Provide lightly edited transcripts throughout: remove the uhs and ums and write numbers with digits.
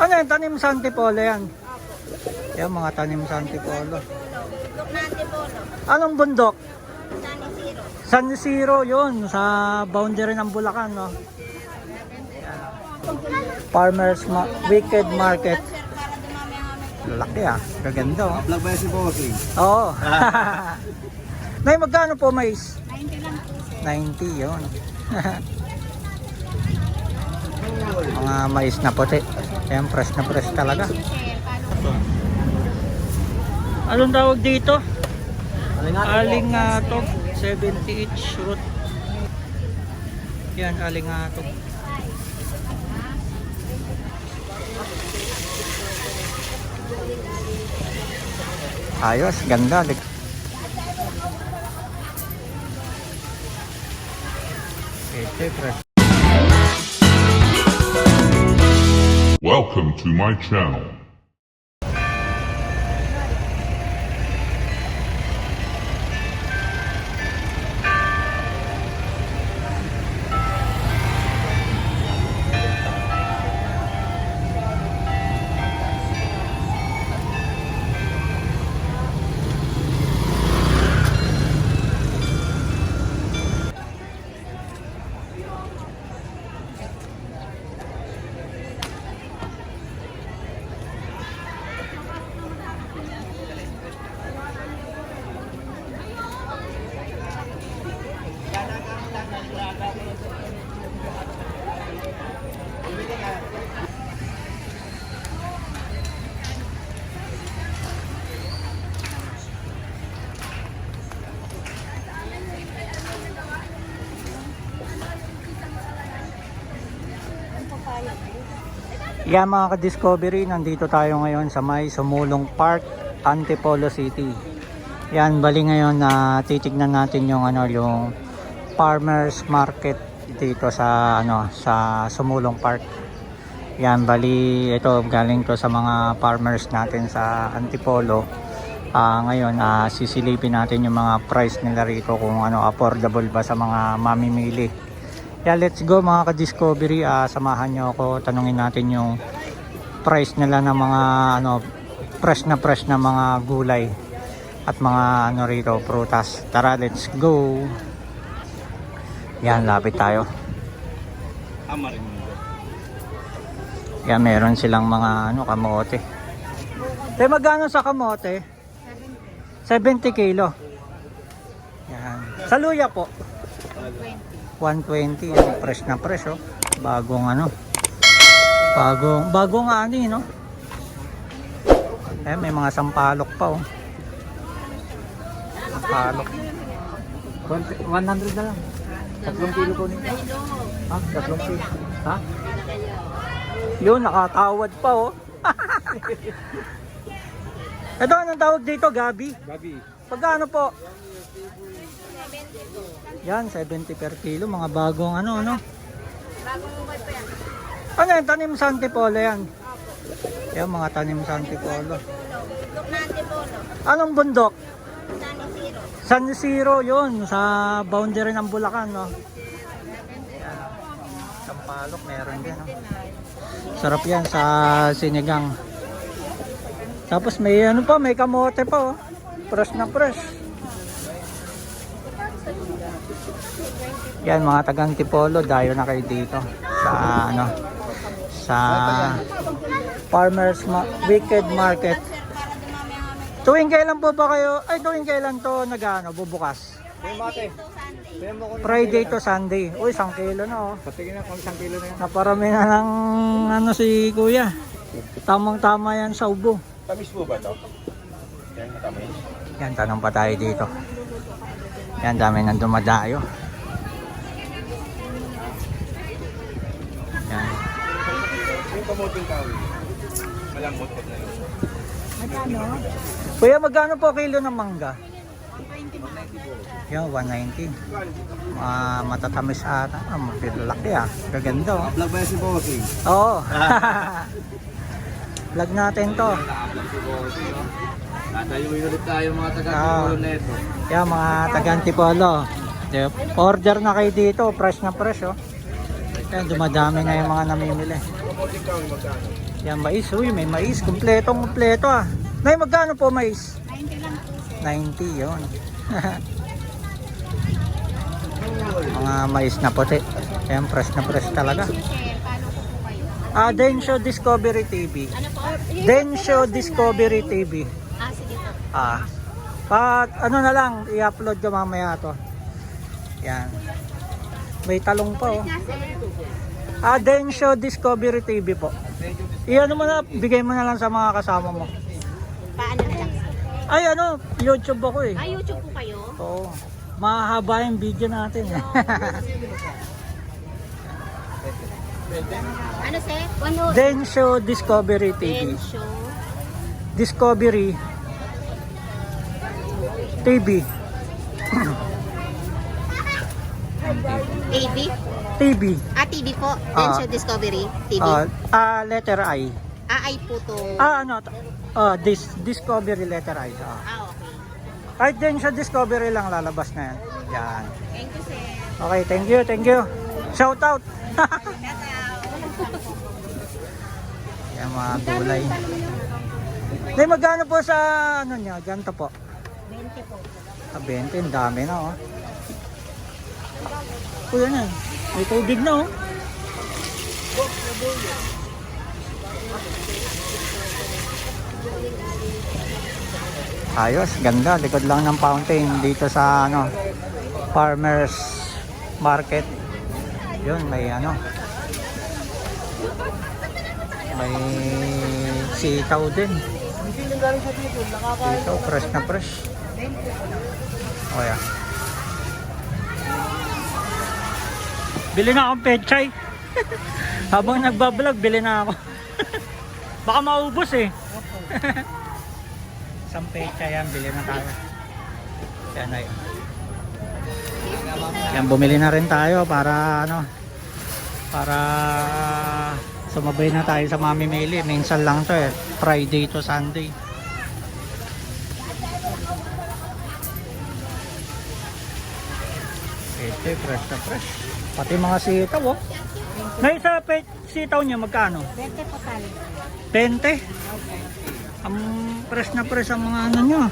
Ano yan? Tanim sa Antipolo yan. Yan mga tanim sa Antipolo. Bundok na Antipolo. Anong bundok? Sunny Zero. San Siro yun. Sa boundary ng Bulacan, no? Wicked Market. Sir, para dumami ang aming Laki ah. Gaganda oh. Vlog ba yan si Bossing? Oo. Nay, magkano po mais? 90 lang po, sir. 90 yun. Mga mais na puti. Ayan, fresh na fresh talaga. Sir, paano? Anong tawag dito? Alingatog. 70 each root. Yan, alingatog. Ayos, ganda. Ito, fresh. Welcome to my channel. Yan mga ka-discovery, nandito tayo ngayon sa may Sumulong Park, Antipolo City. Yan, bali ngayon na titignan natin yung yung farmers market dito sa sa Sumulong Park. Yan, bali ito galing to sa mga farmers natin sa Antipolo. Ngayon sisilipin natin yung mga price nila rito kung affordable ba sa mga mamimili. Yeah, let's go mga ka-discovery. Samahan nyo ako, tanungin natin yung price nila ng mga fresh na mga gulay at mga rito, prutas. Tara, let's go. Yan, lapit tayo. Yan, meron silang mga kamote. Magkano sa kamote? 70 kilo. Yan. Sa luya po? 120, yan, fresh na fresh oh. Bagong bagong ani no. May mga sampalok pa oh. Sampalok 100 na lang. 3 kilo po nito. Ha? 3 kilo. Ha? Yun, nakatawad pa oh. Ito, anong tawag dito? Gabi? Gabi. Pagkano po? Yan, 70 per kilo. Mga bagong Bagong mobile pa yan. Ano yan? Tanim sa Antipolo yan. Yan, mga tanim sa Antipolo. Bundok na Antipolo. Anong bundok? Sunny Zero. San Siro yun. Sa boundary ng Bulacan, no? Yan. Sampalok, meron din. No? Sarap yan sa sinigang. Tapos may may kamote pa, oh. Fresh na fresh. Yan mga tagang Antipolo, dayo na kayo dito sa sa Wicked Market. Sir, para dumami ang aming Tuwing kailan po ba kayo? Tuwing kailan to bubukas? Friday to Sunday. Uy, 1 kilo na oh. Patingin na kung 1 kilo na yan. Naparami na ng si Kuya. Tamang-tama yan sa ubo. Tamis po ba to? Yan, tamis. Yan, tanong pa tayo dito. Yan, dami nang dumadayo. Yan. Yung kamuting kawi. Malambot po na yun. Magkano? Kuya, magkano po kilo ng mangga? 120 po. Yan, 190. Matatamis ata. Laki ah. Gaganda oh. Vlog ba yan si Bossing? Oo. Vlog natin to. Vlog si Bossing, no? Tatayuin ulit tayo mga taga-Antipolo na ito. Yan, mga taga-Antipolo. Order na kayo dito. Fresh na fresh oh. Yan, dumadami na yung mga namimili. Yan, mais. Uy, may mais. Kumpleto ah. Nay, magkano po mais? 90 lang po, sir. 90, yun. Mga mais na puti. Yan, fresh na fresh talaga. Sir, paano po kayo? Densho Discovery TV. Ano po? Densho Discovery TV. Sige po. Ano na lang, i-upload ko mamaya to. Yan. May talong pa oh. Nga, sir. Densho Discovery TV po. Iyan mo na, bigay mo na lang sa mga kasama mo. Paano na lang, sir? Ay ano, YouTube ako eh. YouTube po kayo? Oo. Mahaba yung video natin eh. Ano, sir? Densho Discovery TV. Densho. Discovery TV. AB? TV. TV po. Densho Discovery TV. Letter I. Ay po to. Discovery letter I. Okay. Kahit din sa Discovery lang lalabas na yan. Yan. Thank you, sir. Okay, thank you. Shout out. Yan mga gulay. Nay, magkano po sa ano niya? Ganto po. 20 po. 20, ang dami na oh. Kuya na. May tubig na oh. Ayos, ganda. Likod lang ng fountain dito sa ano, Farmers Market. Yun, may ano. May sitaw din. Sitaw, fresh na fresh. O yan. Bili na akong pechay. Habang nagbablog, bili na ako. Baka maubos eh. Isang pecha yan, bili na tayo. Yan ay. Yan, bumili na rin tayo para ano, para sumabay na tayo sa mamimili. Minsan lang to eh, Friday to Sunday. Ito, fresh na fresh. Pati mga sitaw oh. Ngayon sa sitaw niya magkano? 20 po tali. 20? Ang fresh na fresh ang mga ano nyo.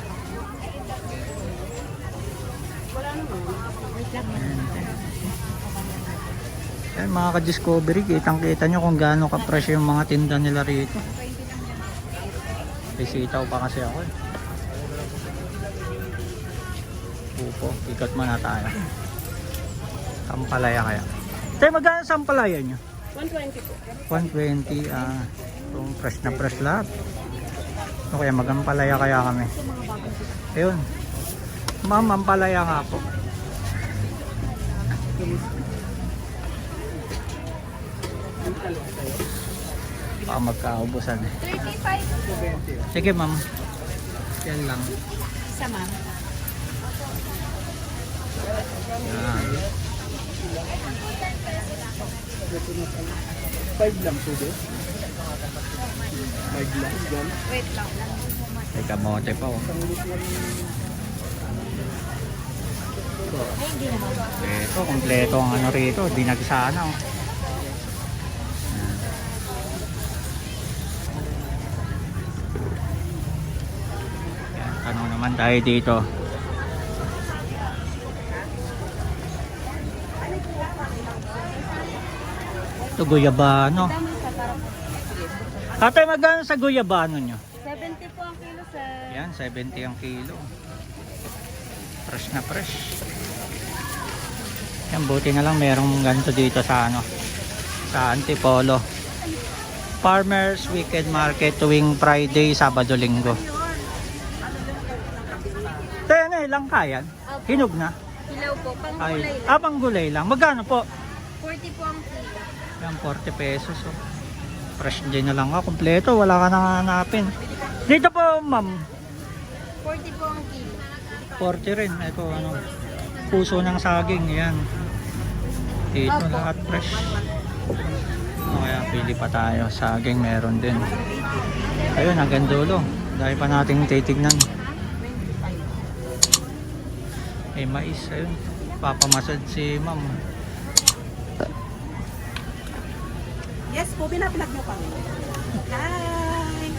Yan mga ka-discovery, kitang-kita nyo kung gaano ka-fresh yung mga tinda nila rito. Bisitaw pa kasi ako eh. Pupo, ikot muna tayo. Sampalaya kaya. Tayo magkano sampalaya nyo? 120 po. 120, yung fresh na fresh lahat. O kaya magampalaya kaya kami. Ayun. Ma'am, ampalaya nga po. Baka magkaubusan eh. 35. Sige ma'am. Yan lang. Sa ma'am. Yan. 5 lang po din. 5 lang. Wait lang. May kamote pa oh. Ay, hindi naman. Ito, kompleto ang ano rito. Dinagsana oh. Yan, tanong naman tayo dito. Ito, guyabano. Tatay, magkano sa guyabano nyo? 70 po ang kilo, sir. Yan, 70 ang kilo. Fresh na fresh. Yan, buti na lang merong ganito dito sa ano, sa Antipolo. Farmers Weekend Market tuwing Friday, Sabado, Linggo. Tayo na, ilang kayan? Hinog na? Hilaw po, pang Ay, gulay lang. pang gulay lang. Magkano po? 40 po ang kilo. Yan, 40 pesos. Oh. Fresh din na lang ka. Kompleto. Wala ka nang hanapin. Dito po, ma'am. 40 po ang kilo. 40 rin. Ito, ano. Puso ng saging. Yan. Dito lahat fresh. O kaya, pili pa tayo. Saging meron din. Ayun, hanggang dulo. Dahil pa nating titignan. May mais. Ayun. Papamasad si ma'am. Yes po, binablog niyo kami. Hi!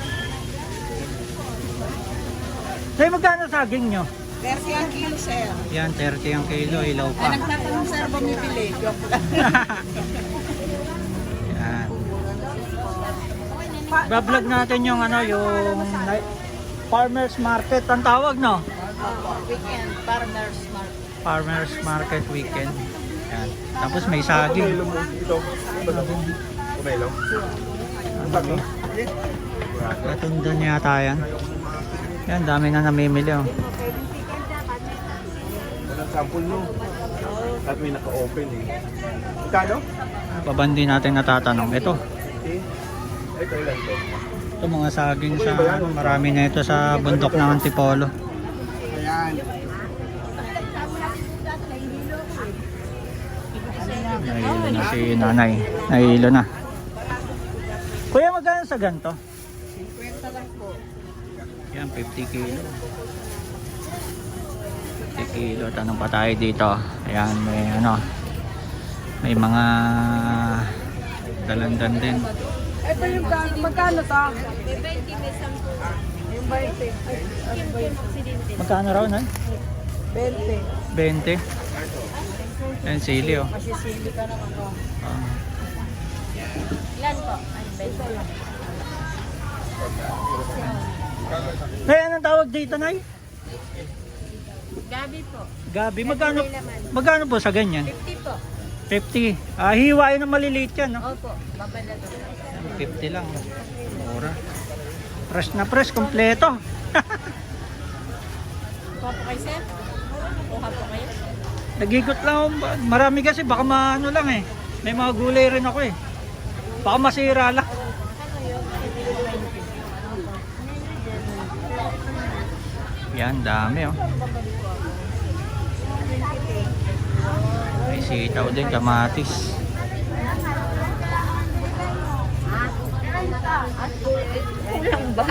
Tay, magkano saging nyo? 30 ang kilo, sir. Yan, 30 ang kilo, ilaw pa. Nagtatanong, sir, bumibili. Joke lang. Yan. Bablog natin yung ano, yung farmers market ang tawag, no? Weekend, farmers market. Farmers market weekend. Yan. Tapos may saging. Ano to? Katundan yata yan. Yan, dami na namimili, oh. Walang sample no. At may naka-open eh. Magkano? Babandi natin natatanong. Ito. Ito ilan to? Ito mga saging sa ano, marami na ito sa bundok ng Antipolo. Ayan. Nahilo na si nanay. Nahilo na. Kuya, magkano sa ganito? 50 lang po. Yan, 50 kilo. 50 kilo. Tanong pa tayo dito. Ayan, may ano. May mga dalandan din. Ito yung magkano to? May 20, may 10. Yung 20. Kim Occidente. Magkano raw na? 20. 20. Ayan, sili, oh. Masisili ka naman ko. Ah. Ilan po? Ay, 20 lang. Nay, anong tawag dito, Nay? Gabi po. Gabi. Magkano po sa ganyan? 50 po. 50. Hiwain na maliliit yan, no? Opo, babala to. 50 lang. Mura. Fresh na fresh, kompleto. Kuha po kayo, sir? Kuha po kayo? Nagikot lang ako. Marami kasi, baka maano lang eh. May mga gulay rin ako eh. Baka masira lang. Yan, dami oh. May sitaw din, kamatis. Kulang ba?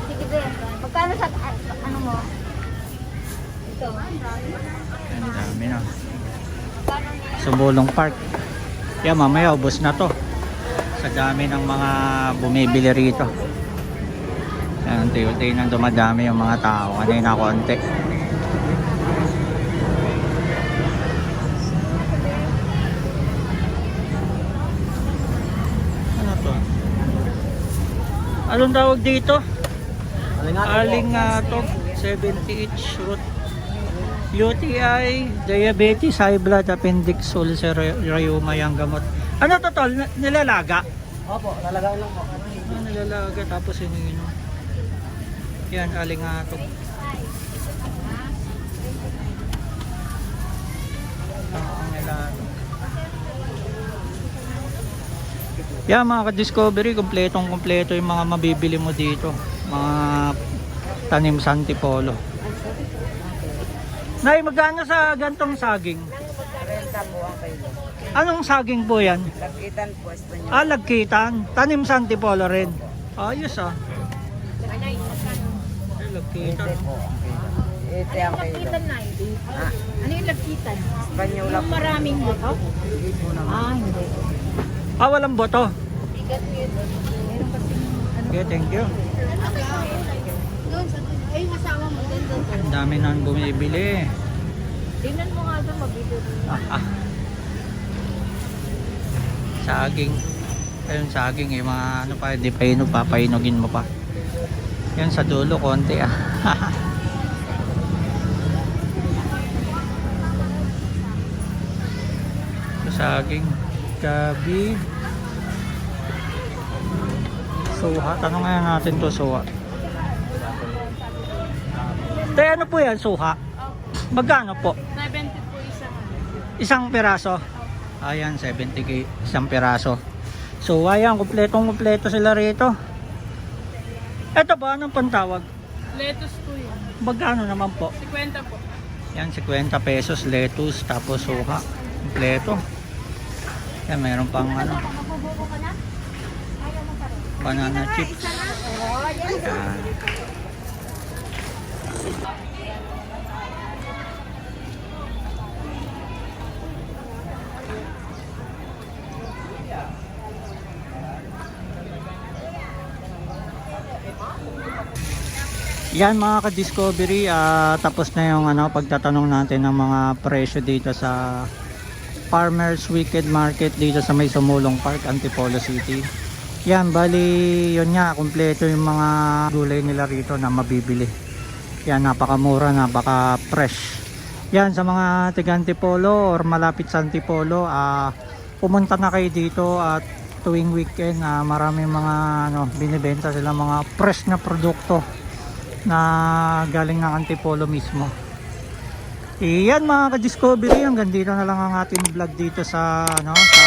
Sige, magkano sa ano mo? Ito. Yan, dami na. Sumulong Park. Yan, mamaya ubos na to. Sa dami ng mga bumibili rito. Yan, unti-unti nang dumadami yung mga tao. Kanina konti. Ano to? Anong tawag dito? Alingatog, 70 each root. UTI, diabetes, high blood, appendix, ulcer, rheuma, yung gamot. Ano to tol? Nilalaga? Opo, lalagay lang po. Nilalaga tapos iniinom. Yan, alingatog. Ang nilatog. Yan mga ka-discovery, kompletong-kompleto yung mga mabibili mo dito. Mga tanim sa Antipolo. Nay, magkano sa gantong saging? 30 po ang kilo. Anong saging po yan? Lagkitan po, Espanyol. Lagkitan. Tanim sa Antipolo rin. Ayos ah. Ay, lagkitan. po ang kilo. 80 ang kilo. na Ano yung lapitan? Espanyol Yung maraming buto? Hindi. Walang boto. Bigat mo yun. Meron kasi Okay, thank you. doon sa yung asawa mo doon doon. Ang dami nang bumibili. Tingnan mo nga doon, mabibili. Saging. Ayun, saging. Yung mga ano pa, di pa inog, papainugin mo pa. Yan sa dulo, konti ah. Saging. Gabi. Suha. Tanong nga natin to, suha. Te, ano po yan, suha? Magkano po? 70 po isa. Isang piraso. Ayan, 70 isang piraso. So, ayan, kompletong-kompleto sila rito. Ito ba, anong pantawag? Lettuce po yun. Magkano naman po? 50 po. Yan, 50 pesos, lettuce, tapos suha. Kompleto. Yan, mayroon pang ano. Banana chips. Yan. Yan mga ka-discovery, tapos na yung pagtatanong natin ng mga presyo dito sa Farmers Weekend Market dito sa may Sumulong Park, Antipolo City. Yan, bali yun nga, kumpleto yung mga gulay nila rito na mabibili. Yan, napakamura, napaka-fresh. Yan, sa mga taga Antipolo or malapit sa Antipolo, pumunta na kayo dito at tuwing weekend, marami mga binibenta sila mga fresh na produkto na galing ng Antipolo mismo. Iyan mga ka-discovery, hanggang dito na lang ang ating vlog dito sa sa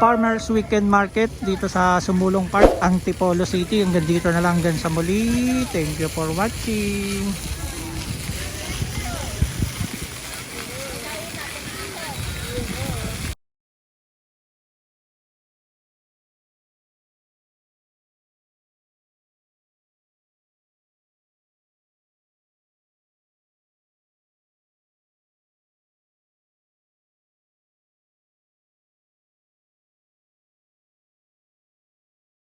Farmers Weekend Market dito sa Sumulong Park, Antipolo City. Hanggang dito na lang, hanggang sa muli. Thank you for watching.